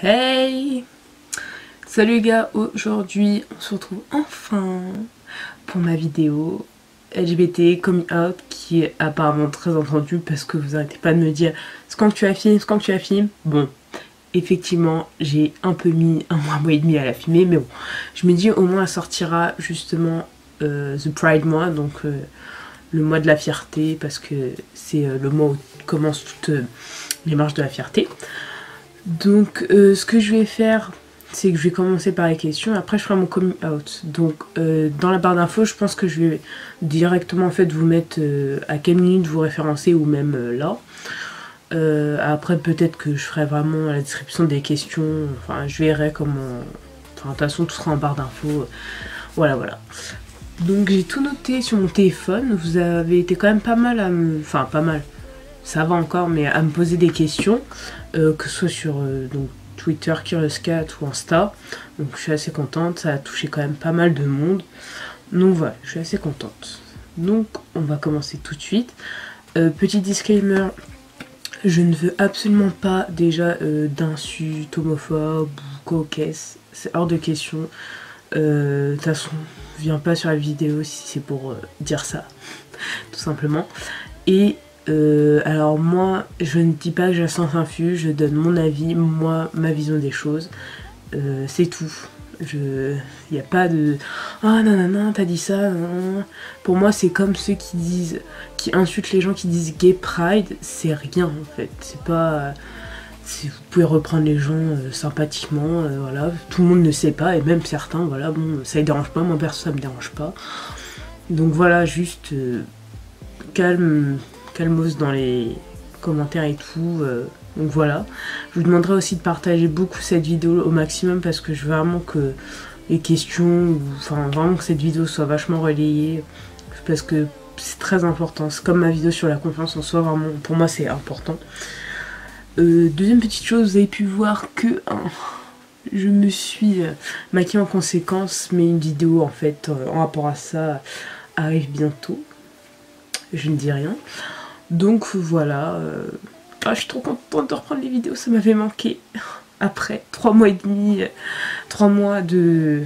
Hey! Salut les gars, aujourd'hui on se retrouve enfin pour ma vidéo LGBT coming out qui est apparemment très entendue parce que vous arrêtez pas de me dire c'est quand que tu la filmes, c'est quand que tu la filmes. Bon, effectivement j'ai un peu mis un mois et demi à la filmer, mais bon, je me dis au moins elle sortira justement The Pride Month, donc le mois de la fierté, parce que c'est le mois où commencent toutes les marches de la fierté. Donc ce que je vais faire, c'est que je vais commencer par les questions, après je ferai mon coming out. Donc dans la barre d'infos, je pense que je vais directement en fait vous mettre à quelle minute vous référencer, ou même là. Après peut-être que je ferai vraiment la description des questions, enfin je verrai comment... Enfin de toute façon tout sera en barre d'infos, voilà. Donc j'ai tout noté sur mon téléphone, vous avez été quand même pas mal à me... Enfin pas mal, ça va encore, mais à me poser des questions, que ce soit sur donc, Twitter, Curious Cat ou Insta. Donc je suis assez contente, ça a touché quand même pas mal de monde. Donc voilà, je suis assez contente. Donc on va commencer tout de suite. Petit disclaimer, je ne veux absolument pas déjà d'insultes homophobes ou coquesses, c'est hors de question. De toute façon, viens pas sur la vidéo si c'est pour dire ça, tout simplement. Et alors moi, je ne dis pas que j'ai un sens infus, je donne mon avis, moi, ma vision des choses. C'est tout. Il n'y a pas de « Ah non, t'as dit ça, non. » Pour moi, c'est comme ceux qui insultent les gens qui disent « Gay Pride », c'est rien en fait. C'est pas... vous pouvez reprendre les gens sympathiquement, voilà. Tout le monde ne sait pas, et même certains, voilà, bon, ça les dérange pas, moi perso ça me dérange pas. Donc voilà, juste calmos dans les commentaires et tout. Donc voilà, je vous demanderai aussi de partager beaucoup cette vidéo au maximum, parce que je veux vraiment que les questions, enfin vraiment que cette vidéo soit vachement relayée, parce que c'est très important. C'est comme ma vidéo sur la confiance en soi, vraiment pour moi c'est important. Deuxième petite chose, vous avez pu voir que je me suis maquillée en conséquence, mais une vidéo en fait en rapport à ça arrive bientôt. Je ne dis rien. Donc voilà, je suis trop contente de reprendre les vidéos, ça m'avait manqué. Après 3 mois et demi, 3 mois de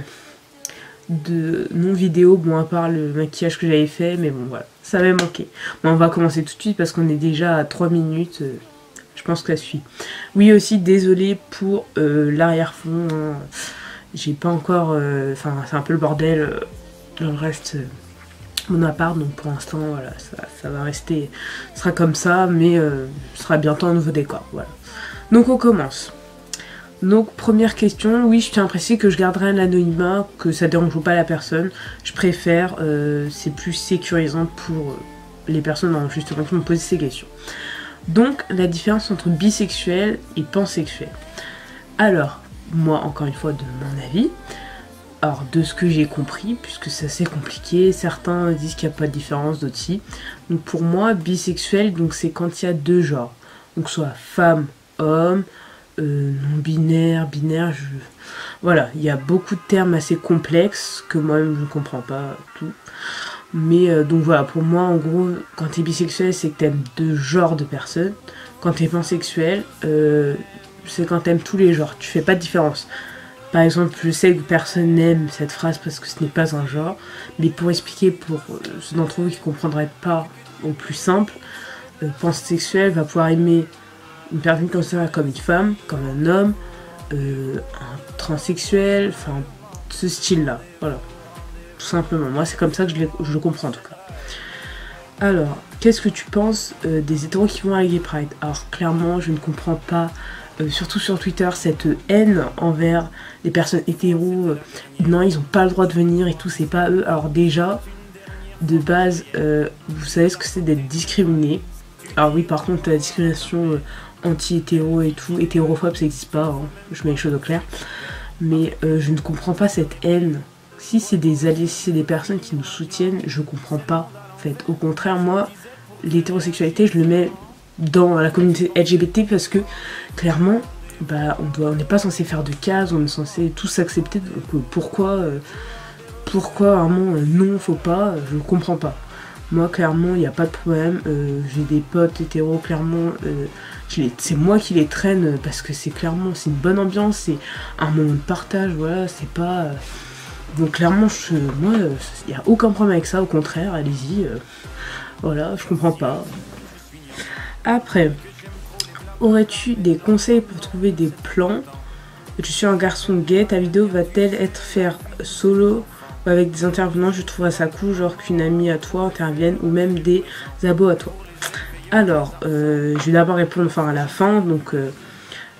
non-vidéo, bon à part le maquillage que j'avais fait, mais bon voilà, ça m'avait manqué. Bon, on va commencer tout de suite parce qu'on est déjà à 3 minutes, je pense que ça suit. Oui aussi, désolée pour l'arrière-fond, hein. J'ai pas encore, enfin c'est un peu le bordel dans le reste... mon appart, donc pour l'instant voilà, ça va rester, ce sera comme ça, mais ce sera bientôt un nouveau décor, voilà. Donc on commence. Donc première question, oui je tiens à préciser que je garderai l'anonymat, que ça dérange pas la personne, je préfère, c'est plus sécurisant pour les personnes justement qui m'ont posé ces questions. Donc la différence entre bisexuel et pansexuel. Alors, moi encore une fois de mon avis, alors de ce que j'ai compris, puisque c'est assez compliqué, certains disent qu'il n'y a pas de différence, d'autres si. Donc pour moi, bisexuel, donc c'est quand il y a deux genres. Donc soit femme, homme, non-binaire, binaire, voilà, il y a beaucoup de termes assez complexes que moi-même je ne comprends pas tout. Mais donc voilà, pour moi en gros, quand t'es bisexuel, c'est que t'aimes deux genres de personnes. Quand t'es pansexuel, c'est quand t'aimes tous les genres, tu fais pas de différence. Par exemple, je sais que personne n'aime cette phrase parce que ce n'est pas un genre, mais pour expliquer pour ceux d'entre vous qui ne comprendraient pas au plus simple, pansexuel va pouvoir aimer une personne considérée comme une femme, comme un homme, un transsexuel, enfin ce style-là, voilà, tout simplement. Moi c'est comme ça que je le comprends en tout cas. Alors, qu'est-ce que tu penses des hétéros qui vont à la Gay Pride? Alors clairement, je ne comprends pas. Surtout sur Twitter, cette haine envers les personnes hétéros, non ils n'ont pas le droit de venir et tout, c'est pas eux. Alors déjà, de base, vous savez ce que c'est d'être discriminé. Alors oui, par contre la discrimination anti-hétéro et tout, hétérophobe ça n'existe pas, hein. Je mets les choses au clair. Mais je ne comprends pas cette haine. Si c'est des alliés, si c'est des personnes qui nous soutiennent, je comprends pas en fait. Au contraire, moi, l'hétérosexualité je le mets dans la communauté LGBT parce que clairement bah, on n'est pas censé faire de cases, on est censé tous accepter, donc pourquoi vraiment non faut pas, je comprends pas. Moi clairement il n'y a pas de problème, j'ai des potes hétéros, clairement c'est moi qui les traîne parce que c'est une bonne ambiance, c'est un moment de partage, voilà, c'est pas... Donc clairement, moi, il n'y a aucun problème avec ça, au contraire, allez-y, voilà, je comprends pas. Après, aurais-tu des conseils pour trouver des plans? Je suis un garçon gay, ta vidéo va-t-elle être faire solo ou avec des intervenants? Je trouverais ça cool, genre qu'une amie à toi intervienne ou même des abos à toi. Alors, je vais d'abord répondre à la fin, donc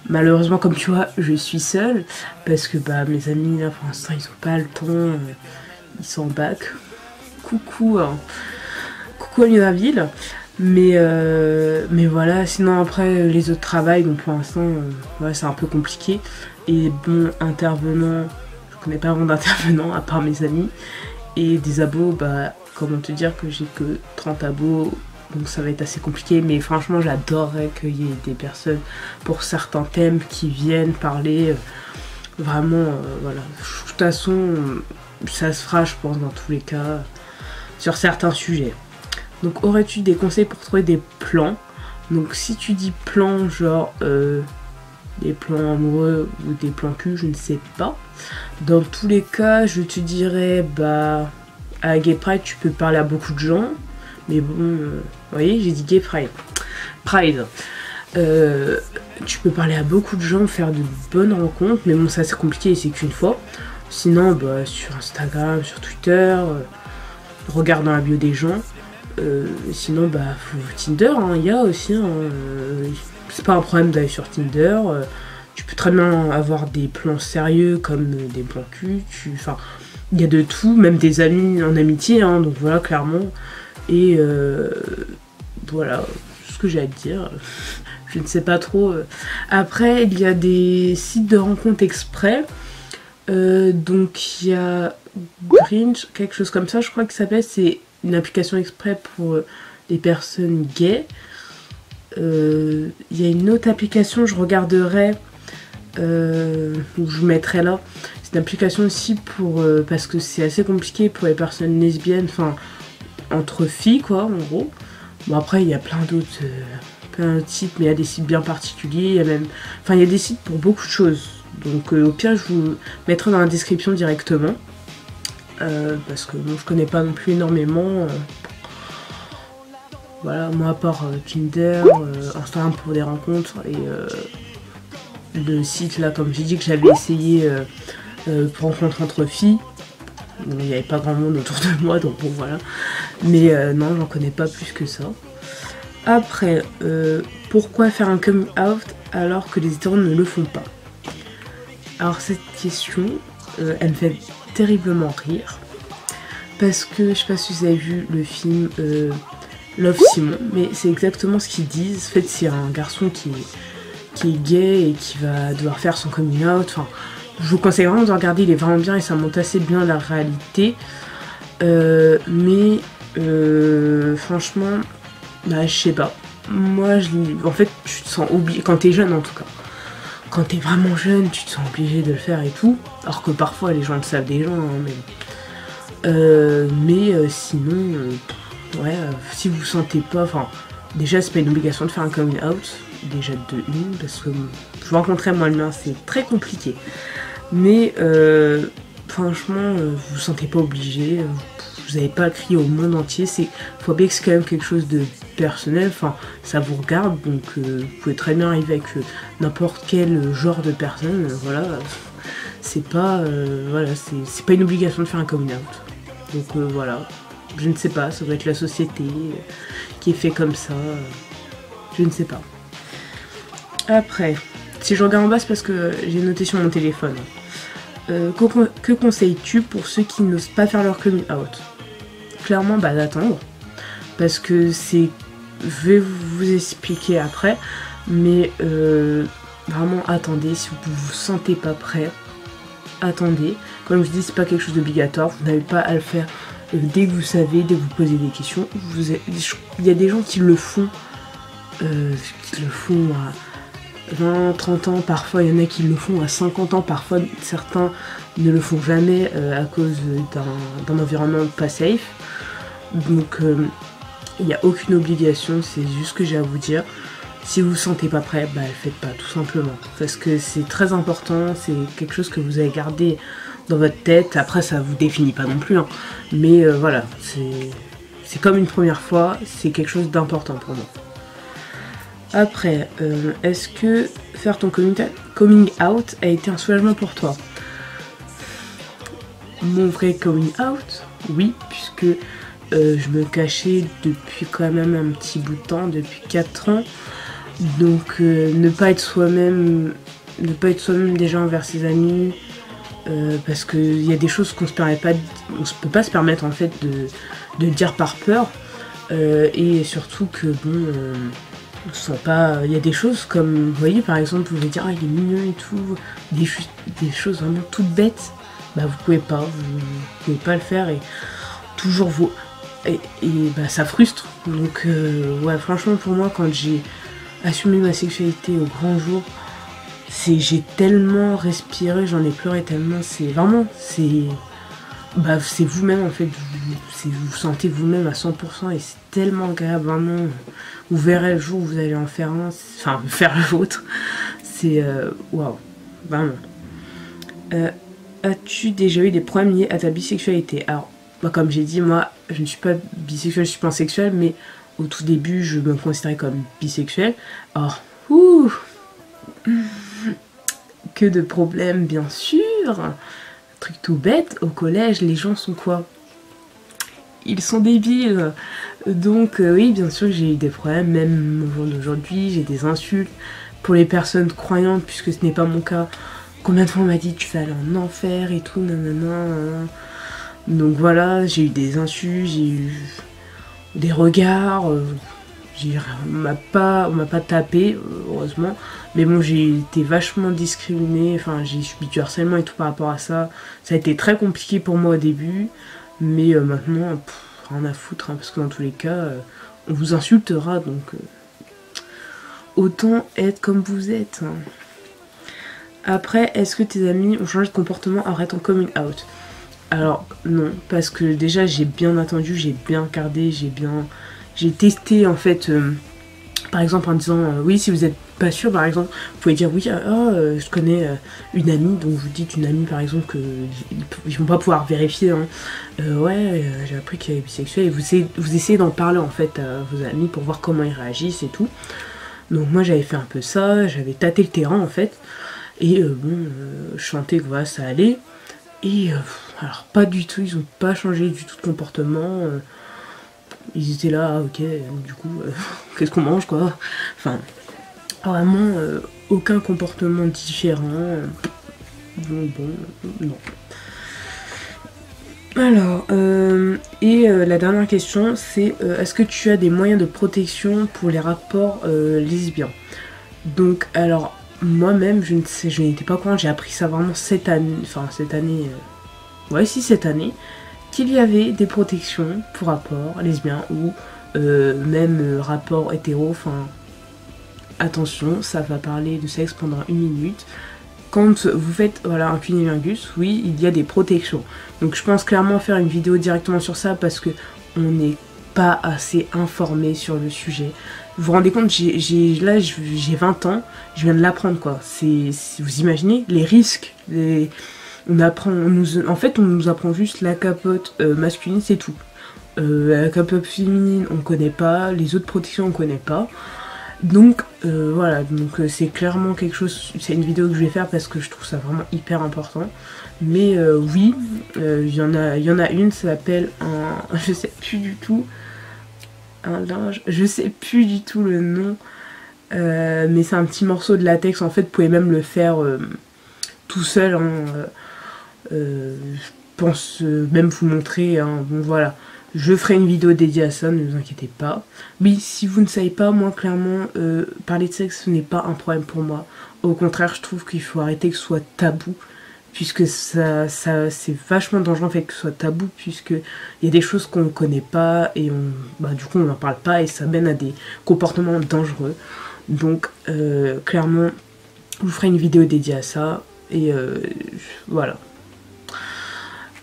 malheureusement comme tu vois, je suis seule parce que bah mes amis là pour l'instant ils ont pas le temps, ils sont en bac. Coucou, hein. Coucou à Lunéville. Mais voilà, sinon après les autres travails, donc pour l'instant ouais, c'est un peu compliqué. Et bon, intervenant, je connais pas vraiment d'intervenants à part mes amis. Et des abos, bah comment te dire que j'ai que 30 abos, donc ça va être assez compliqué. Mais franchement j'adorerais qu'il y ait des personnes pour certains thèmes qui viennent parler. Vraiment, voilà. De toute façon, ça se fera je pense dans tous les cas, sur certains sujets. Donc aurais-tu des conseils pour trouver des plans? Donc si tu dis plans genre des plans amoureux ou des plans cul, je ne sais pas. Dans tous les cas, je te dirais bah à Gay Pride tu peux parler à beaucoup de gens. Mais bon, vous voyez, j'ai dit Gay Pride. Pride. Tu peux parler à beaucoup de gens, faire de bonnes rencontres, mais bon ça c'est compliqué et c'est qu'une fois. Sinon bah sur Instagram, sur Twitter, regarde dans la bio des gens. Sinon bah Tinder, il y a aussi c'est pas un problème d'aller sur Tinder, tu peux très bien avoir des plans sérieux comme des plans cul, enfin il y a de tout, même des amis en amitié, donc voilà clairement. Et voilà ce que j'ai à te dire. Je ne sais pas trop. Après il y a des sites de rencontres exprès, donc il y a Grinch, quelque chose comme ça je crois que ça s'appelle, c'est une application exprès pour les personnes gays. Il y a une autre application, je regarderai, ou je mettrai là. C'est une application aussi pour parce que c'est assez compliqué pour les personnes lesbiennes, enfin entre filles quoi, en gros. Bon après il y a plein d'autres sites, mais il y a des sites bien particuliers. Il y a même, enfin il y a des sites pour beaucoup de choses. Donc au pire je vous mettrai dans la description directement. Parce que bon, je connais pas non plus énormément. Voilà, moi à part Tinder, Instagram pour des rencontres et le site là, comme j'ai dit que j'avais essayé pour rencontrer entre filles. Bon, il n'y avait pas grand monde autour de moi, donc bon voilà. Mais non, j'en connais pas plus que ça. Après, pourquoi faire un coming out alors que les hétéros ne le font pas? Alors cette question, elle me fait terriblement rire parce que je sais pas si vous avez vu le film Love Simon, mais c'est exactement ce qu'ils disent. En fait c'est un garçon qui est gay et qui va devoir faire son coming out. Enfin, je vous conseille vraiment de regarder, il est vraiment bien et ça montre assez bien la réalité. Mais franchement, bah je sais pas. Moi en fait tu te sens obligé, quand t'es jeune en tout cas. Quand t'es vraiment jeune, tu te sens obligé de le faire et tout. Alors que parfois les gens le savent déjà, mais sinon, ouais, si vous sentez pas, enfin, déjà c'est pas une obligation de faire un coming out, déjà de une, parce que je rencontrais moi le mien, c'est très compliqué. Mais franchement, vous sentez pas obligé, vous n'avez pas à crier au monde entier, faut bien que c'est quand même quelque chose de personnel, enfin ça vous regarde, donc vous pouvez très bien arriver avec n'importe quel genre de personne, voilà, c'est pas voilà, c'est pas une obligation de faire un coming out. Donc voilà, je ne sais pas, ça doit être la société qui est fait comme ça, je ne sais pas. Après, si je regarde en bas, c'est parce que j'ai noté sur mon téléphone. Que conseilles-tu pour ceux qui n'osent pas faire leur coming out? Clairement, bah d'attendre, parce que c'est... Je vais vous expliquer après, mais vraiment attendez, si vous vous sentez pas prêt, attendez. Comme je dis, c'est pas quelque chose d'obligatoire, vous n'avez pas à le faire dès que vous savez, dès que vous posez des questions. Il y a des gens qui le font à 20, 30 ans, parfois il y en a qui le font à 50 ans, parfois certains ne le font jamais à cause d'un environnement pas safe. Donc il n'y a aucune obligation, c'est juste ce que j'ai à vous dire. Si vous vous sentez pas prêt, bah le faites pas tout simplement. Parce que c'est très important, c'est quelque chose que vous avez gardé dans votre tête. Après ça vous définit pas non plus, hein. Mais voilà, c'est comme une première fois, c'est quelque chose d'important pour moi. Après, est-ce que faire ton coming out a été un soulagement pour toi? Mon vrai coming out, oui, puisque je me cachais depuis quand même un petit bout de temps, depuis 4 ans. Donc ne pas être soi-même déjà envers ses amis, parce qu'il y a des choses qu'on se peut pas se permettre en fait de dire par peur, et surtout que bon, on se sent pas. Il y a des choses comme, vous voyez par exemple, vous pouvez dire ah il est mignon et tout, des choses vraiment toutes bêtes, bah vous pouvez pas le faire, et toujours bah ça frustre. Donc ouais, franchement pour moi, quand j'ai assumé ma sexualité au grand jour, j'ai tellement respiré, j'en ai pleuré tellement, c'est vraiment, c'est vous-même en fait, vous sentez vous-même à 100%, et c'est tellement agréable, vraiment. Vous verrez le jour où vous allez en faire un, enfin faire le vôtre, c'est waouh, vraiment. As-tu déjà eu des problèmes liés à ta bisexualité? Alors, comme j'ai dit, moi je ne suis pas bisexuelle, je suis pansexuelle, mais au tout début je me considérais comme bisexuelle. Alors, que de problèmes, bien sûr. Un truc tout bête, au collège, les gens sont quoi? Ils sont débiles. Donc oui, bien sûr, j'ai eu des problèmes, même au jour d'aujourd'hui, j'ai des insultes. Pour les personnes croyantes, puisque ce n'est pas mon cas, combien de fois on m'a dit tu vas aller en enfer et tout, nanana. Donc voilà, j'ai eu des insultes, j'ai eu des regards, on m'a pas tapé, heureusement, mais bon, j'ai été vachement discriminée, enfin j'ai subi du harcèlement et tout par rapport à ça. Ça a été très compliqué pour moi au début, mais maintenant, rien à foutre, hein, parce que dans tous les cas, on vous insultera, donc autant être comme vous êtes, hein. Après, est-ce que tes amis ont changé de comportement après ton coming out? Alors non, parce que déjà j'ai bien attendu, j'ai bien regardé, j'ai testé en fait, par exemple en disant oui, si vous n'êtes pas sûr, par exemple, vous pouvez dire oui, je connais une amie, donc vous dites une amie par exemple que ils vont pas pouvoir vérifier, hein. Ouais, j'ai appris qu'elle est bisexuelle, et vous essayez d'en parler en fait à vos amis pour voir comment ils réagissent et tout. Donc moi j'avais fait un peu ça, j'avais tâté le terrain en fait, et bon, je sentais que voilà, ça allait. Et alors pas du tout, ils ont pas changé du tout de comportement. Ils étaient là, ok, du coup, qu'est-ce qu'on mange quoi? Enfin, vraiment aucun comportement différent. Bon, non. Alors, la dernière question, c'est est-ce que tu as des moyens de protection pour les rapports lesbiens? Donc, alors, moi-même, je n'étais pas au courant, j'ai appris ça vraiment cette année, cette année, qu'il y avait des protections pour rapports lesbiens ou même rapports hétéros. Enfin, attention, ça va parler de sexe pendant 1 minute. Quand vous faites voilà, un cunnilingus, oui, il y a des protections. Donc je pense clairement faire une vidéo directement sur ça, parce que on n'est pas assez informé sur le sujet. Vous vous rendez compte, j'ai 20 ans, je viens de l'apprendre quoi. Vous imaginez les risques, on nous apprend juste la capote masculine, c'est tout. La capote féminine, on connaît pas, les autres protections, on connaît pas. Donc voilà, donc c'est clairement quelque chose, c'est une vidéo que je vais faire parce que je trouve ça vraiment hyper important. Mais oui, il y en a une, ça s'appelle je sais plus du tout, un linge, je sais plus du tout le nom, mais c'est un petit morceau de latex, en fait, vous pouvez même le faire tout seul, hein, je pense même vous montrer, hein, bon voilà. Je ferai une vidéo dédiée à ça, ne vous inquiétez pas. Oui, si vous ne savez pas, moi clairement, parler de sexe, ce n'est pas un problème pour moi. Au contraire, je trouve qu'il faut arrêter que ce soit tabou, puisque ça c'est vachement dangereux en fait que ce soit tabou, puisque il y a des choses qu'on ne connaît pas, et du coup on n'en parle pas, et ça mène à des comportements dangereux. Donc clairement, je vous ferai une vidéo dédiée à ça, et voilà.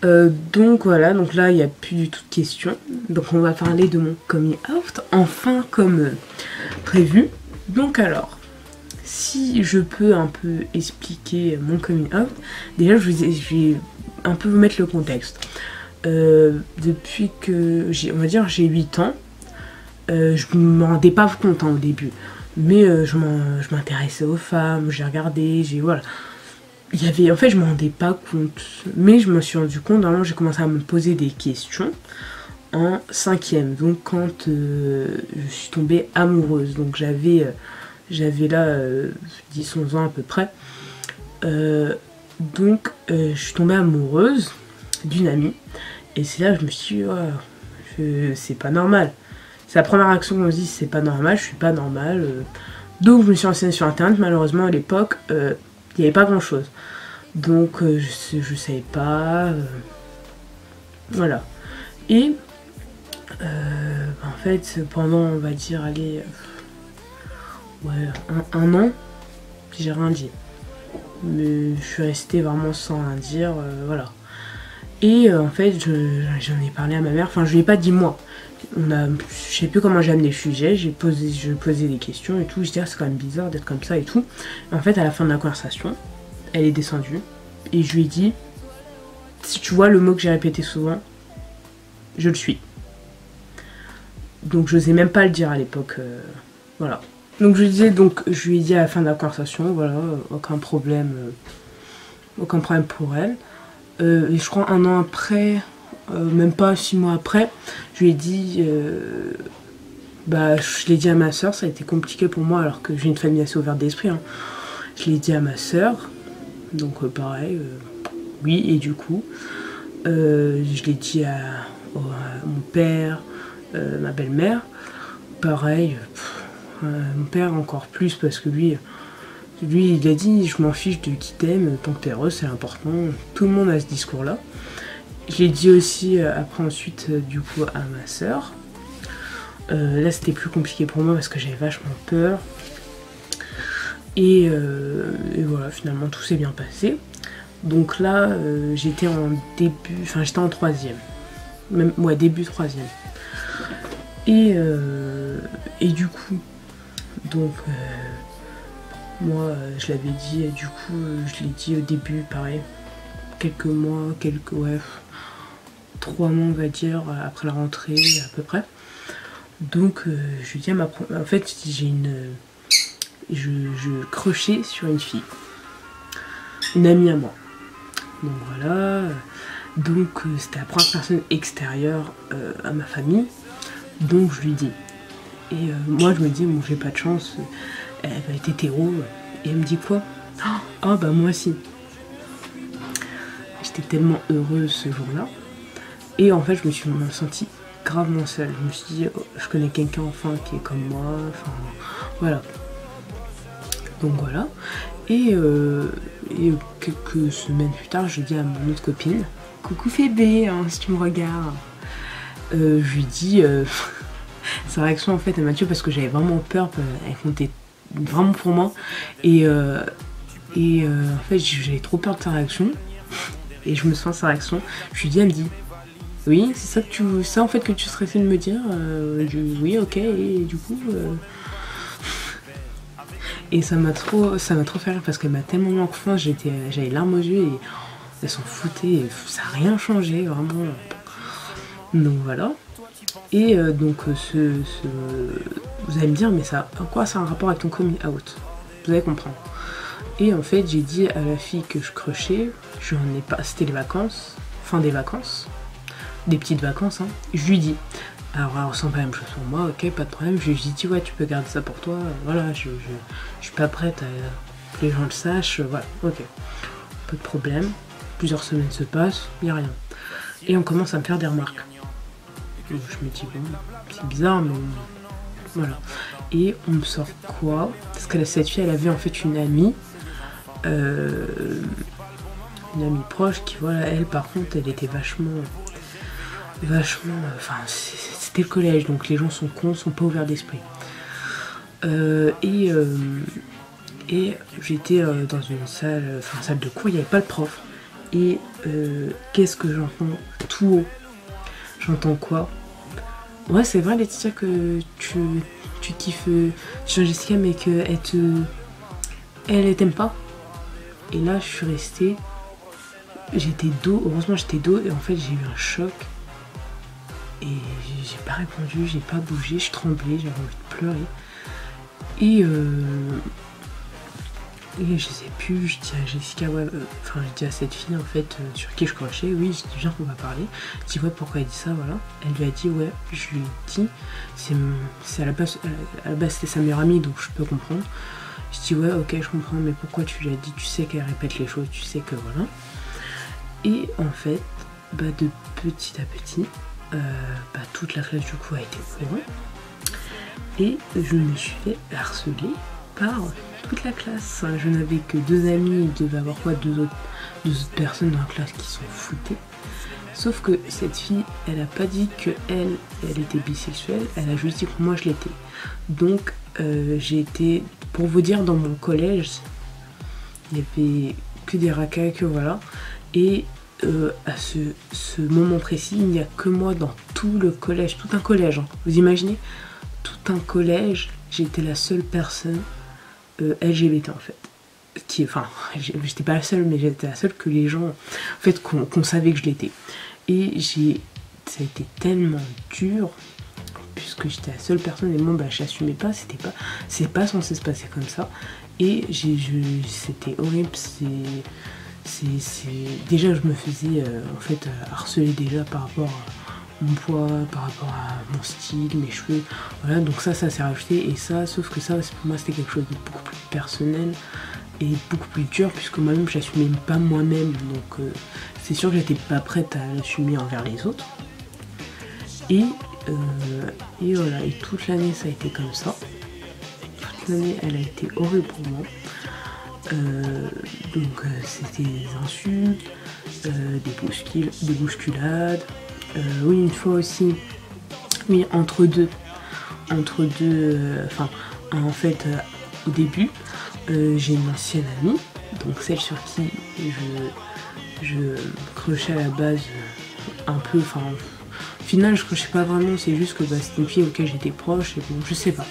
Donc voilà, donc là il n'y a plus du tout de questions. Donc on va parler de mon coming out, enfin comme prévu. Donc alors, si je peux un peu expliquer mon coming out, déjà je vais un peu vous mettre le contexte. Depuis que on va dire j'ai 8 ans, je m'en rendais pas compte au début. Mais je m'intéressais aux femmes, j'ai regardé, voilà. En fait, je m'en rendais pas compte. Mais je me suis rendu compte, vraiment, j'ai commencé à me poser des questions en 5e. Donc, quand je suis tombée amoureuse. Donc, j'avais là 10-11 ans à peu près. Donc, je suis tombée amoureuse d'une amie. Et c'est là que je me suis dit, oh, c'est pas normal. C'est la première action qu'on se dit, c'est pas normal, je suis pas normale. Donc je me suis renseignée sur internet, malheureusement à l'époque, il n'y avait pas grand chose. Donc je savais pas. Voilà. Et en fait, pendant, on va dire, allez, un an, j'ai rien dit. Mais je suis restée vraiment sans rien dire, voilà. Et en fait, j'en ai parlé à ma mère, enfin je lui ai pas dit moi. Je sais plus comment j'ai amené le sujet, je posais des questions et tout, je disais c'est quand même bizarre d'être comme ça et tout. Et en fait à la fin de la conversation, elle est descendue et je lui ai dit, si tu vois le mot que j'ai répété souvent, je le suis. Donc je n'osais même pas le dire à l'époque, voilà. Donc je lui ai dit à la fin de la conversation, voilà, aucun problème pour elle. Et je crois un an après, même pas 6 mois après, je lui ai dit, je l'ai dit à ma soeur, ça a été compliqué pour moi alors que j'ai une famille assez ouverte d'esprit. Hein. Je l'ai dit à ma soeur, donc pareil, oui, et du coup, je l'ai dit à mon père, ma belle-mère, pareil, mon père encore plus parce que lui il a dit je m'en fiche de qui t'aime, tant que t'es heureuse c'est important, tout le monde a ce discours là. Je l'ai dit aussi après ensuite du coup à ma soeur. Là c'était plus compliqué pour moi parce que j'avais vachement peur. Et voilà, finalement tout s'est bien passé. Donc là j'étais en 3e. Même, ouais, début 3e. Et du coup, donc moi je l'avais dit, du coup je l'ai dit au début pareil. Quelques mois, 3 mois on va dire après la rentrée à peu près. Donc je lui dis en fait je crochais sur une fille, une amie à moi. Donc voilà, donc c'était la première personne extérieure à ma famille. Donc je lui dis. Et moi je me dis bon j'ai pas de chance, elle va être hétéro. Et elle me dit quoi? Ah bah moi aussi. J'étais tellement heureuse ce jour-là. Et en fait, je me suis sentie gravement seule. Je me suis dit, oh, je connais quelqu'un enfin qui est comme moi. Enfin, voilà. Donc voilà. Et quelques semaines plus tard, je dis à mon autre copine, coucou Fébé, hein, si tu me regardes. Je lui dis, sa réaction en fait, elle m'a tuée parce que j'avais vraiment peur. Elle comptait vraiment pour moi. Et en fait, j'avais trop peur de sa réaction. Et je me sens sa réaction. Je lui dis, elle me dit, oui, c'est ça en fait que tu serais fait de me dire. Oui, ok. Et du coup, et ça m'a trop fait rire parce qu'elle m'a tellement mis en confiance. J'avais larmes aux yeux et elle s'en foutait. Et ça n'a rien changé vraiment. Donc voilà. Et donc vous allez me dire, mais en quoi ça a un rapport avec ton coming out? Vous allez comprendre. Et en fait, j'ai dit à la fille que je crochais, c'était les vacances, fin des vacances, des petites vacances, hein. Je lui dis, alors elle ressent pas la même chose pour moi, ok, pas de problème. Je lui dis, ouais, tu peux garder ça pour toi, voilà, je suis pas prête à que les gens le sachent, voilà, ok, pas de problème. Plusieurs semaines se passent, y a rien. Et on commence à me faire des remarques. Donc je me dis, bon, c'est bizarre, mais voilà. Et on me sort quoi? Parce que cette fille, elle avait en fait une amie proche qui, voilà, elle par contre elle était vachement enfin c'était le collège donc les gens sont cons, sont pas ouverts d'esprit. Et j'étais dans une salle de cours, il n'y avait pas le prof. Et qu'est-ce que j'entends tout haut? J'entends quoi? Ouais, c'est vrai Laetitia que tu tu kiffes sur Jessica mais qu'elle elle t'aime pas. Et là je suis restée, j'étais dos, heureusement j'étais dos et en fait j'ai eu un choc. Et j'ai pas répondu, j'ai pas bougé, je tremblais, j'avais envie de pleurer. Et je sais plus, je dis à Jessica, ouais, enfin je dis à cette fille en fait sur qui je crochais, oui, je dis viens on va parler. Je dis ouais pourquoi elle dit ça, voilà. Elle lui a dit ouais, je lui ai dit, c'est à la base c'était sa meilleure amie donc je peux comprendre. Je dis ouais ok je comprends mais pourquoi tu lui as dit, tu sais qu'elle répète les choses, tu sais que voilà. Et en fait, bah de petit à petit, toute la classe du coup a été au courant. Et je me suis fait harceler par toute la classe. Je n'avais que 2 amis, il devait avoir quoi, deux autres personnes dans la classe qui sont foutées. Sauf que cette fille, elle a pas dit que elle était bisexuelle, elle a juste dit que moi je l'étais. Donc j'ai été, pour vous dire, dans mon collège, il y avait que des racailles, que voilà. Et à ce moment précis, il n'y a que moi dans tout le collège, tout un collège, hein. Vous imaginez ? Tout un collège, j'étais la seule personne LGBT en fait. Enfin, j'étais pas la seule, mais j'étais la seule que les gens, en fait, qu'on savait que je l'étais. Et ça a été tellement dur, puisque j'étais la seule personne, et moi, bah, j'assumais pas, c'est pas censé se passer comme ça. Et c'était horrible, déjà je me faisais en fait harceler déjà par rapport à mon poids, par rapport à mon style, mes cheveux, voilà, donc ça s'est rajouté. Et ça, sauf que ça pour moi c'était quelque chose de beaucoup plus personnel et beaucoup plus dur, puisque moi-même j'assumais pas moi-même, donc c'est sûr que j'étais pas prête à l'assumer envers les autres. Et voilà, et toute l'année ça a été comme ça. Toute l'année elle a été horrible pour moi. Donc c'était des insultes, des bousculades. Oui, une fois aussi, oui, entre deux, en fait, au début, j'ai une ancienne amie, donc celle sur qui je crochais à la base un peu, enfin, au final je crochais pas vraiment, c'est juste que c'était une fille auquel j'étais proche, et bon, je sais pas,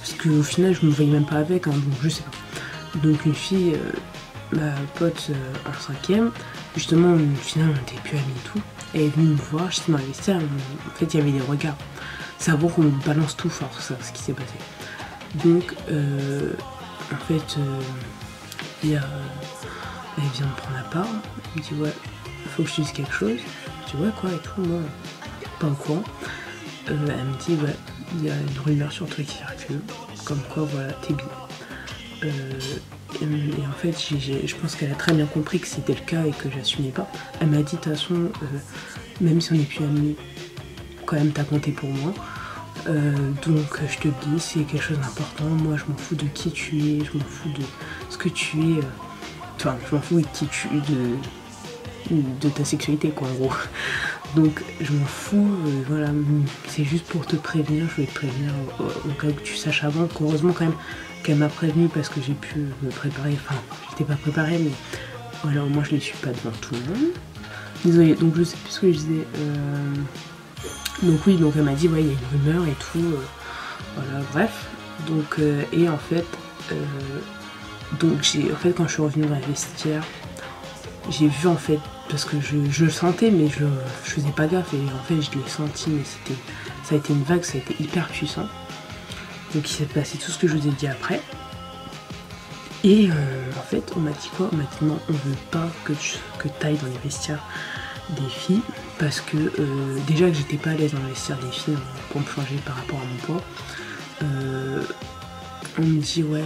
parce qu'au final je me voyais même pas avec, hein, donc je sais pas. Donc une fille, ma pote en 5ème, justement, au final on n'était plus amis et tout, elle est venue me voir, j'étais dans le vestiaire, en fait il y avait des regards. C'est avant qu'on me balance tout fort, ça, ce qui s'est passé. Donc, en fait, elle vient me prendre à part, elle me dit ouais, faut que je te dise quelque chose. Je dis ouais quoi et tout, moi, pas au courant. Elle me dit ouais, il y a une rumeur sur toi qui circule, comme quoi voilà, t'es bi. Et en fait, je pense qu'elle a très bien compris que c'était le cas et que j'assumais pas. Elle m'a dit de toute façon, même si on n'est plus amis, quand même t'as compté pour moi. Donc je te le dis, c'est quelque chose d'important. Moi je m'en fous de qui tu es, je m'en fous de ce que tu es. Enfin, je m'en fous de qui tu es, de ta sexualité quoi en gros. Donc je m'en fous, voilà, c'est juste pour te prévenir, je voulais te prévenir au cas où tu saches avant, qu'heureusement quand même qu'elle m'a prévenu parce que j'ai pu me préparer, enfin j'étais pas préparée mais voilà, au moins je les suis pas devant tout le monde. Désolée, donc je sais plus ce que je disais. Donc oui, donc elle m'a dit ouais il y a une rumeur et tout, voilà bref. Donc et en fait quand je suis revenue dans la vestiaire, j'ai vu en fait, parce que je le sentais mais je faisais pas gaffe et en fait je l'ai senti, mais ça a été une vague, ça a été hyper puissant. Donc il s'est passé tout ce que je vous ai dit après. Et en fait on m'a dit quoi? On m'a dit non, on veut pas que tu ailles dans les vestiaires des filles, parce que déjà que j'étais pas à l'aise dans le vestiaire des filles pour me changer par rapport à mon poids. On me dit ouais,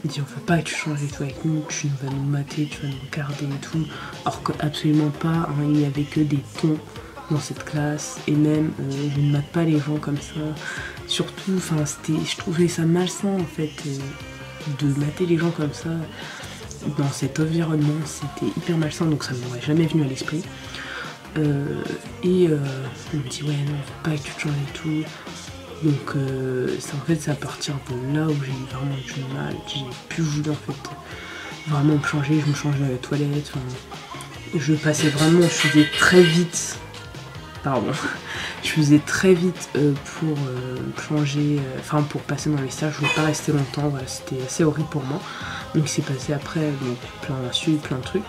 on veut pas que tu changes et tout avec nous, tu vas nous mater, tu vas nous regarder et tout. Alors que absolument pas, hein, il n'y avait que des tons dans cette classe, et même je ne mate pas les gens comme ça. Surtout, enfin je trouvais ça malsain en fait, de mater les gens comme ça dans cet environnement, c'était hyper malsain, donc ça ne m'aurait jamais venu à l'esprit. On me dit ouais non, faut pas que tu te changes et tout. Donc c'est à partir de là où j'ai eu vraiment du mal, j'ai pu voulu en fait vraiment me changer, je me changeais à la toilette, je passais vraiment, je faisais très vite pardon, je faisais très vite pour changer, enfin pour passer dans les stages, je ne voulais pas rester longtemps, voilà, c'était assez horrible pour moi. Donc il s'est passé après donc, plein d'insultes, plein de trucs.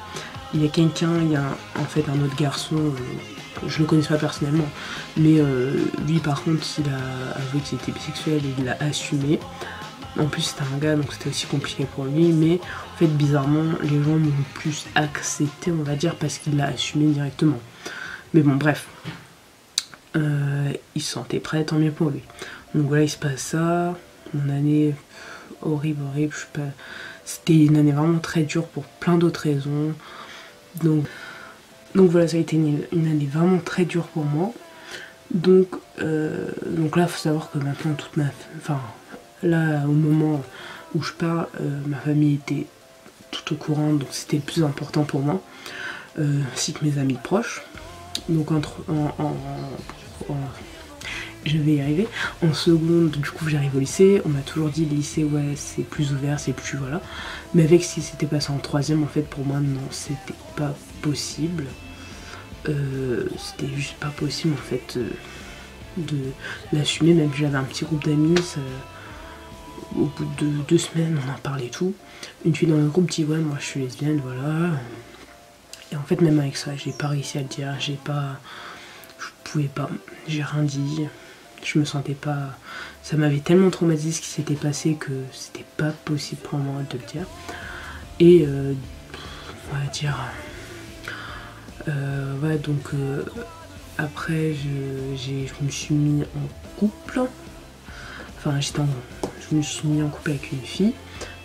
Il y a quelqu'un, il y a en fait un autre garçon, je le connaissais pas personnellement, mais lui par contre il a avoué qu'il était bisexuel et il l'a assumé. En plus c'était un gars donc c'était aussi compliqué pour lui, mais en fait bizarrement les gens m'ont plus accepté on va dire parce qu'il l'a assumé directement. Mais bon bref, il se sentait prêt, tant mieux pour lui. Donc voilà il se passe ça, mon année horrible, je sais pas, c'était une année vraiment très dure pour plein d'autres raisons. Donc voilà ça a été une année vraiment très dure pour moi. Donc là il faut savoir que maintenant toute ma... Enfin là au moment où je parle, ma famille était tout au courant donc c'était le plus important pour moi. Ainsi que mes amis proches. Donc je vais y arriver. En seconde, du coup j'arrive au lycée, on m'a toujours dit le lycée ouais c'est plus ouvert, c'est plus voilà. Mais avec ce qui s'était passé en troisième en fait pour moi non c'était pas possible. C'était juste pas possible en fait de l'assumer, même si j'avais un petit groupe d'amis, au bout de 2 semaines on en parlait tout. Une fille dans le groupe dit ouais moi je suis lesbienne voilà. Et en fait même avec ça j'ai pas réussi à le dire, je pouvais pas, j'ai rien dit, je me sentais pas, ça m'avait tellement traumatisé ce qui s'était passé que c'était pas possible pour moi de le dire. Et on va dire ouais donc après je me suis mis en couple, enfin je me suis mis en couple avec une fille,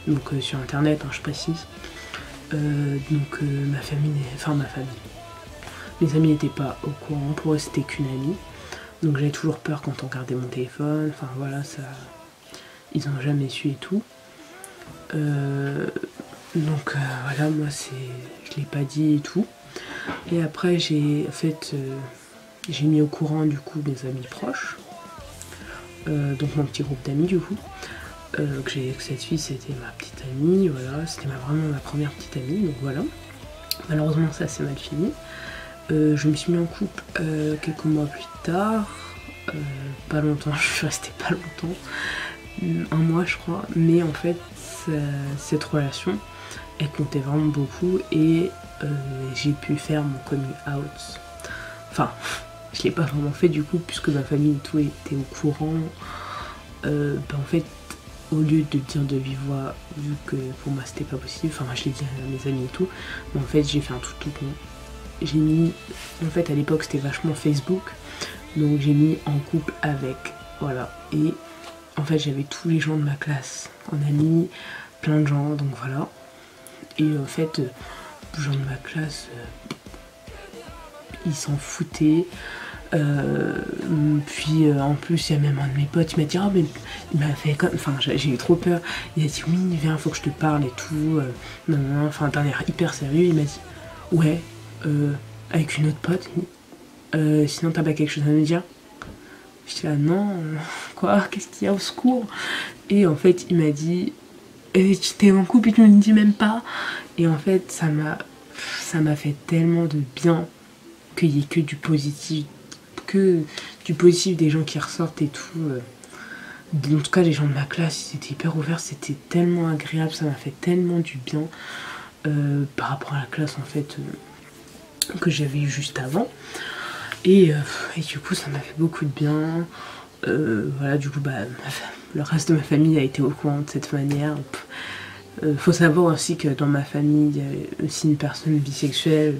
donc sur internet hein, je précise. Ma famille, mes amis n'étaient pas au courant, pour eux c'était qu'une amie, donc j'avais toujours peur quand on regardait mon téléphone, enfin voilà, ça, ils n'ont jamais su et tout. Voilà, moi je l'ai pas dit et tout. Et après j'ai mis au courant du coup mes amis proches, donc mon petit groupe d'amis du coup. Que cette fille c'était ma petite amie, voilà, c'était vraiment ma première petite amie, donc voilà. Malheureusement ça s'est mal fini. Je me suis mis en couple quelques mois plus tard, pas longtemps, je suis restée pas longtemps, 1 mois je crois, mais en fait cette relation elle comptait vraiment beaucoup et j'ai pu faire mon coming out. Enfin, je l'ai pas vraiment fait du coup puisque ma famille et tout était au courant. En fait au lieu de dire de vive voix, vu que pour moi c'était pas possible, enfin moi je l'ai dit à mes amis et tout, mais en fait j'ai fait un truc tout con. J'ai mis, en fait à l'époque c'était vachement Facebook, donc j'ai mis en couple avec, voilà, et en fait j'avais tous les gens de ma classe en amis, plein de gens, donc voilà, et en fait les gens de ma classe, ils s'en foutaient. Puis en plus il y a même un de mes potes, il m'a dit ah mais il m'a fait comme, enfin j'ai eu trop peur, il a dit oui viens faut que je te parle et tout, enfin d'un air hyper sérieux, il m'a dit ouais avec une autre pote, sinon t'as pas quelque chose à me dire. J'étais là non, quoi, qu'est-ce qu'il y a, au secours. Et en fait il m'a dit tu t'es en couple et tu me le dis même pas. Et en fait ça m'a fait tellement de bien qu'il y ait que du positif des gens qui ressortent et tout. En tout cas les gens de ma classe ils étaient hyper ouverts, c'était tellement agréable, ça m'a fait tellement du bien par rapport à la classe en fait que j'avais eu juste avant. Et du coup ça m'a fait beaucoup de bien. Voilà du coup le reste de ma famille a été au courant de cette manière. Faut savoir aussi que dans ma famille il y a aussi une personne bisexuelle,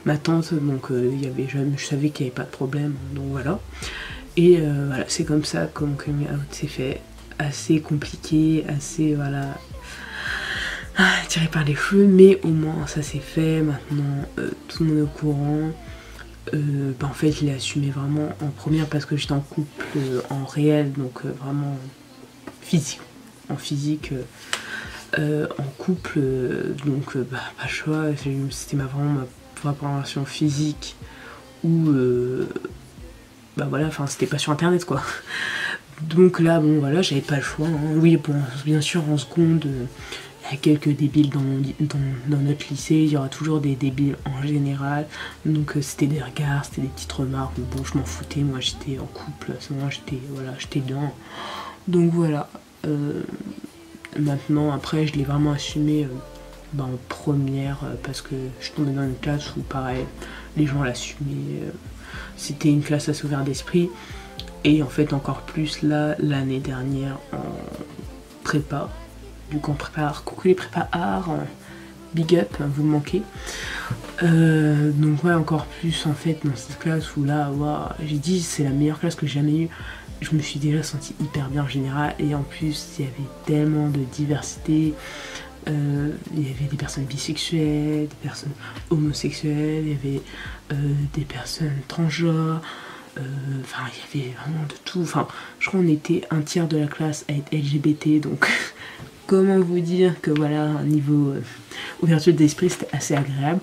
ma tante, donc je savais qu'il n'y avait pas de problème, donc voilà. Et voilà, c'est comme ça que mon coming out s'est fait, assez compliqué, assez voilà, tiré par les cheveux, mais au moins ça s'est fait, maintenant tout le monde est au courant. En fait je l'ai assumé vraiment en première parce que j'étais en couple en réel, donc vraiment physique, en physique. En couple, donc pas le choix, c'était vraiment ma première relation physique où voilà, enfin c'était pas sur internet quoi. Donc là bon voilà, j'avais pas le choix, hein. Oui bon bien sûr en seconde y a quelques débiles dans notre lycée, il y aura toujours des débiles en général. Donc c'était des regards, c'était des petites remarques, mais bon je m'en foutais, moi j'étais en couple, à ce moment j'étais bien. Donc voilà. Maintenant après je l'ai vraiment assumé en première parce que je tombais dans une classe où pareil, les gens l'assumaient. C'était une classe assez ouverte d'esprit. Et en fait encore plus là l'année dernière en prépa. Du coup on prépare, coucou les prépa arts, big up, vous me manquez. Donc ouais encore plus en fait dans cette classe où là wow, j'ai dit c'est la meilleure classe que j'ai jamais eue. Je me suis déjà sentie hyper bien en général et en plus il y avait tellement de diversité. Il y avait des personnes bisexuelles, des personnes homosexuelles, il y avait des personnes transgenres. Enfin, il y avait vraiment de tout. Enfin, je crois qu'on était un tiers de la classe à être LGBT, donc comment vous dire que voilà, un niveau ouverture d'esprit, c'était assez agréable.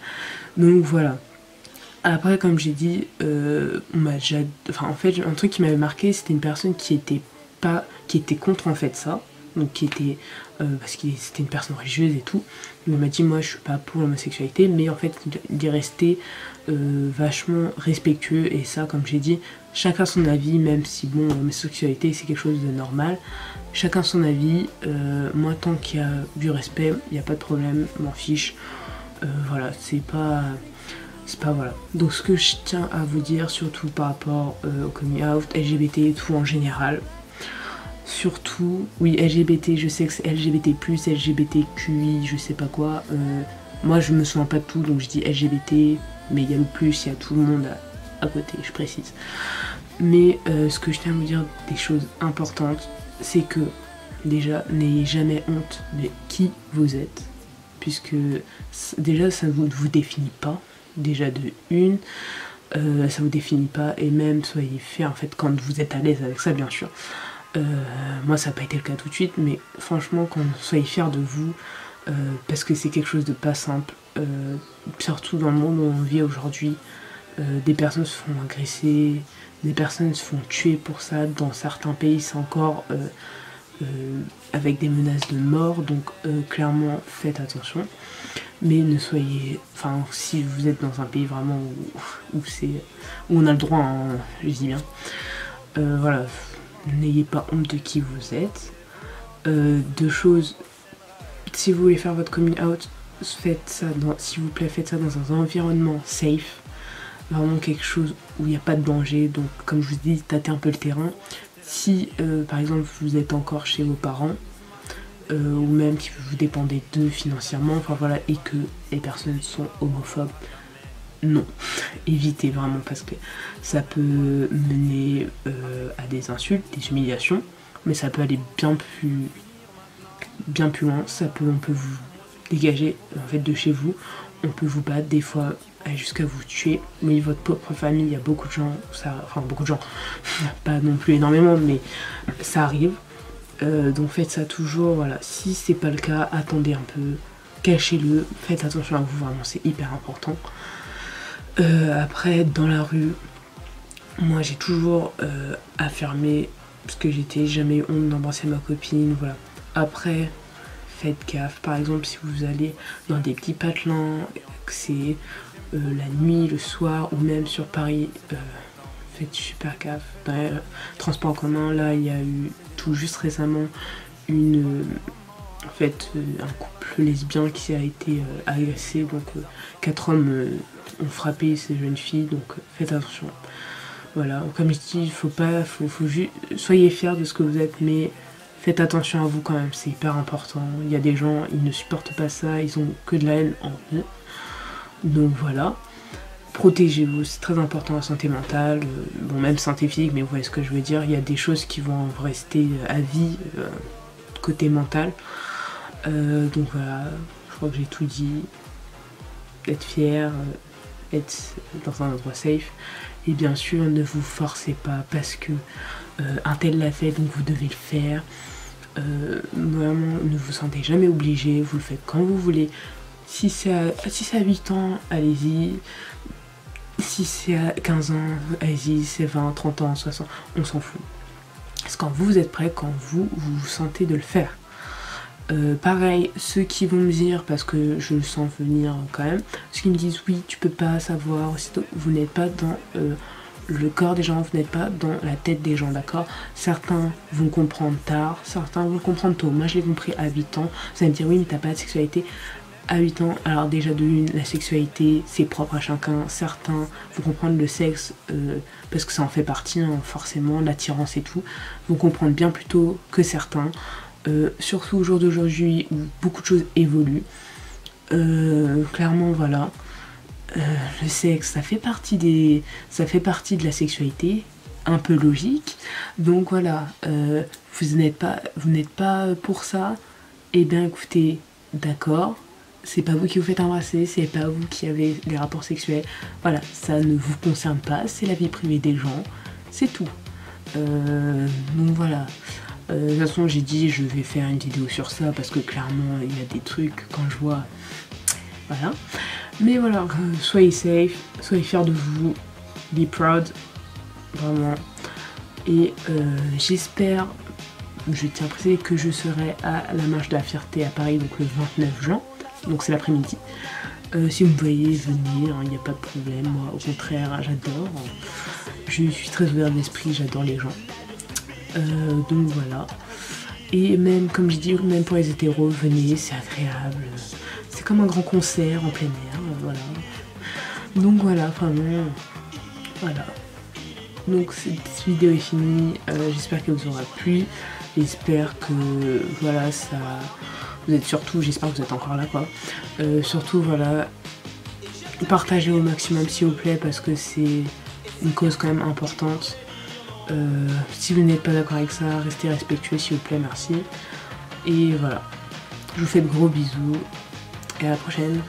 Donc voilà. Après, comme j'ai dit, on m'a déjà... Enfin, en fait, un truc qui m'avait marqué, c'était une personne qui était contre en fait ça. Donc qui était... parce que c'était une personne religieuse et tout. Il m'a dit, moi, je suis pas pour l'homosexualité, mais en fait, il est resté vachement respectueux. Et ça, comme j'ai dit, chacun son avis, même si, bon, l'homosexualité, c'est quelque chose de normal. Chacun son avis. Moi, tant qu'il y a du respect, il n'y a pas de problème, m'en fiche. Voilà, c'est pas voilà. Donc ce que je tiens à vous dire, surtout par rapport au coming out, LGBT et tout en général, surtout, oui LGBT, je sais que c'est LGBT+, LGBTQI, je sais pas quoi, moi je me souviens pas de tout, donc je dis LGBT, mais il y a le plus, il y a tout le monde à côté, je précise. Mais ce que je tiens à vous dire, des choses importantes, c'est que déjà, n'ayez jamais honte de qui vous êtes, puisque déjà ça ne vous définit pas. Déjà de une, ça vous définit pas et même soyez fiers en fait quand vous êtes à l'aise avec ça bien sûr. Moi ça n'a pas été le cas tout de suite mais franchement quand soyez fiers de vous parce que c'est quelque chose de pas simple, surtout dans le monde où on vit aujourd'hui. Des personnes se font agresser, des personnes se font tuer pour ça, dans certains pays c'est encore avec des menaces de mort, donc clairement faites attention. Mais ne soyez... Enfin, si vous êtes dans un pays vraiment où on a le droit, hein, je dis bien. Voilà, n'ayez pas honte de qui vous êtes. Deux choses, si vous voulez faire votre coming out, faites ça, s'il vous plaît, faites ça dans un environnement safe. Vraiment quelque chose où il n'y a pas de danger. Donc, comme je vous dis, tâtez un peu le terrain. Si, par exemple, vous êtes encore chez vos parents, ou même si vous dépendez d'eux financièrement, enfin voilà, et que les personnes sont homophobes, non, évitez vraiment parce que ça peut mener à des insultes, des humiliations, mais ça peut aller bien plus loin. On peut vous dégager en fait de chez vous, on peut vous battre des fois jusqu'à vous tuer. Oui, votre propre famille, il y a beaucoup de gens, beaucoup de gens, pas non plus énormément, mais ça arrive. Donc faites ça toujours, voilà. Si c'est pas le cas, attendez un peu, cachez-le, faites attention à vous, vraiment c'est hyper important. Après, dans la rue, moi j'ai toujours affirmé ce que j'étais, jamais eu honte d'embrasser ma copine, voilà. Après, faites gaffe, par exemple si vous allez dans des petits patelins, que c'est la nuit, le soir, ou même sur Paris, faites super gaffe. Dans les transports en commun, là il y a eu tout juste récemment un couple lesbien qui a été agressé, donc 4 hommes ont frappé ces jeunes filles, donc faites attention. Voilà, comme je dis, soyez fiers de ce que vous êtes, mais faites attention à vous quand même, c'est hyper important. Il y a des gens, ils ne supportent pas ça, ils ont que de la haine en eux. Donc voilà. Protégez-vous, c'est très important la santé mentale, bon même santé physique, mais vous voyez ce que je veux dire, il y a des choses qui vont rester à vie côté mental. Donc voilà, je crois que j'ai tout dit. Être fier, être dans un endroit safe. Et bien sûr, ne vous forcez pas parce que un tel l'a fait, donc vous devez le faire. Vraiment, ne vous sentez jamais obligé, vous le faites quand vous voulez. Si c'est à 8 ans, allez-y. Si c'est à 15 ans, allez-y, c'est 20, 30 ans, 60, on s'en fout. Parce que quand vous êtes prêt, quand vous vous sentez de le faire. Pareil, ceux qui vont me dire, parce que je le sens venir quand même, ceux qui me disent oui, tu peux pas savoir, vous n'êtes pas dans le corps des gens, vous n'êtes pas dans la tête des gens, d'accord? Certains vont comprendre tard, certains vont comprendre tôt. Moi je l'ai compris à 8 ans. Vous allez me dire oui mais t'as pas de sexualité à 8 ans. Alors déjà de une, la sexualité c'est propre à chacun. Certains vont comprendre le sexe parce que ça en fait partie hein, forcément, l'attirance et tout, vont comprendre bien plus tôt que certains. Surtout au jour d'aujourd'hui où beaucoup de choses évoluent. Clairement voilà. Le sexe, ça fait partie de la sexualité, un peu logique. Donc voilà, vous n'êtes pas pour ça. Et bien écoutez, d'accord, c'est pas vous qui vous faites embrasser, c'est pas vous qui avez des rapports sexuels. Voilà, ça ne vous concerne pas, c'est la vie privée des gens, c'est tout. Donc voilà. De toute façon, j'ai dit je vais faire une vidéo sur ça parce que clairement il y a des trucs quand je vois. Voilà. Mais voilà, soyez safe, soyez fiers de vous, be proud, vraiment. Et j'espère, je tiens à préciser que je serai à la marche de la fierté à Paris, donc le 29 juin, donc c'est l'après-midi. Si vous me voyez venir, il n'y a pas de problème, moi au contraire j'adore, je suis très ouverte d'esprit, j'adore les gens. Donc voilà. Et même, comme je dis, même pour les hétéros, venez, c'est agréable. C'est comme un grand concert en plein air, voilà. Donc voilà, vraiment, voilà. Donc cette vidéo est finie, j'espère qu'elle vous aura plu. J'espère que, voilà, ça... Vous êtes surtout, j'espère que vous êtes encore là, quoi. Surtout, voilà, partagez au maximum, s'il vous plaît, parce que c'est une cause quand même importante. Si vous n'êtes pas d'accord avec ça, restez respectueux s'il vous plaît, merci. Et voilà, je vous fais de gros bisous et à la prochaine.